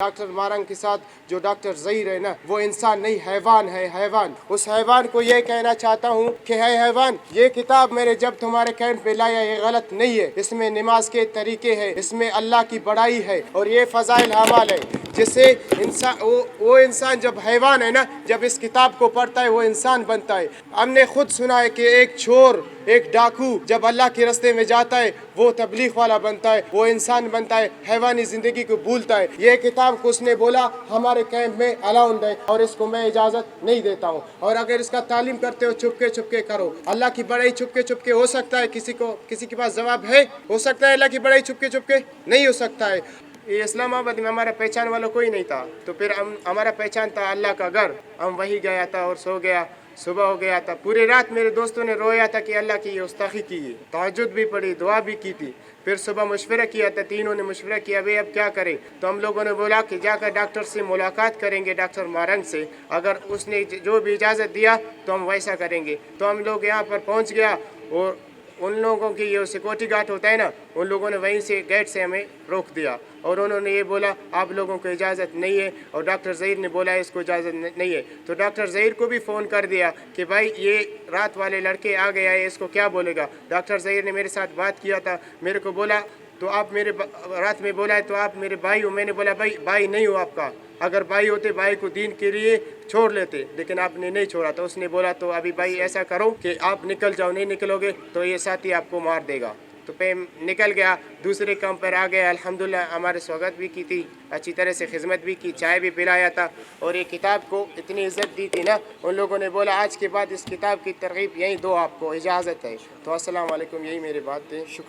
Doctor Marang के साथ जो डॉक्टर ज़हीर है ना, वो इंसान नहीं हैवान है, हैवान। उस हैवान को ये कहना चाहता हूँ कि है हैवान, ये किताब मैंने जब तुम्हारे कैंप पे लाया, ये गलत नहीं है। इसमें नमाज के तरीके हैं, इसमें अल्लाह की बड़ाई है और ये फ़ज़ाइल अमाल है, जिससे इंसान वो इंसान जब हैवान है ना, जब इस किताब को पढ़ता है वो इंसान बनता है। हमने खुद सुना है कि एक चोर, एक डाकू जब अल्लाह के रास्ते में जाता है वो तबलीग वाला बनता है, वो इंसान बनता है, हैवानी ज़िंदगी को भूलता है। ये किताब को उसने बोला हमारे कैंप में अलाउड है और इसको मैं इजाज़त नहीं देता हूँ। और अगर इसका तालीम करते हो चुपके चुपके करो। अल्लाह की बड़ाई चुपके चुपके हो सकता है, किसी के पास जवाब है? हो सकता है अल्लाह की बड़ाई चुपके चुपके? नहीं हो सकता है। ये इस्लामाबाद में हमारा पहचान वाला कोई नहीं था, तो फिर हमारा पहचान था अल्लाह का घर। हम वहीं गया था और सो गया, सुबह हो गया था। पूरी रात मेरे दोस्तों ने रोया था कि अल्लाह की गुस्ताखी की है, तहज्जुद भी पढ़ी, दुआ भी की थी। फिर सुबह मशवरा किया था, तीनों ने मशवरा किया भाई अब क्या करें। तो हम लोगों ने बोला कि जाकर डॉक्टर से मुलाकात करेंगे, डॉक्टर मारंग से। अगर उसने जो भी इजाज़त दिया तो हम वैसा करेंगे। तो हम लोग यहाँ पर पहुँच गया और उन लोगों की जो सिक्योरिटी गार्ड होता है ना, उन लोगों ने वहीं से गेट से हमें रोक दिया और उन्होंने ये बोला आप लोगों को इजाज़त नहीं है, और डॉक्टर ज़हीर ने बोला इसको इजाज़त नहीं है। तो डॉक्टर ज़हीर को भी फ़ोन कर दिया कि भाई ये रात वाले लड़के आ गया है, इसको क्या बोलेगा। डॉक्टर ज़हीर ने मेरे साथ बात किया था, मेरे को बोला तो आप मेरे रात में बोला है तो आप मेरे भाई हो। मैंने बोला भाई नहीं हो आपका, अगर भाई होते भाई को दीन के लिए छोड़ लेते, लेकिन आपने नहीं छोड़ा। तो उसने बोला तो अभी भाई ऐसा करो कि आप निकल जाओ, नहीं निकलोगे तो ये साथी आपको मार देगा। तो पे निकल गया, दूसरे काम पर आ गया। अल्हम्दुलिल्लाह हमारे स्वागत भी की थी, अच्छी तरह से खिदमत भी की, चाय भी पिलाया था और ये किताब को इतनी इज़्ज़त दी थी ना, उन लोगों ने बोला आज के बाद इस किताब की तरगीब यहीं दो, आपको इजाज़त है। तो अस्सलाम वालेकुम, यही मेरी बात है। शुक्रिया।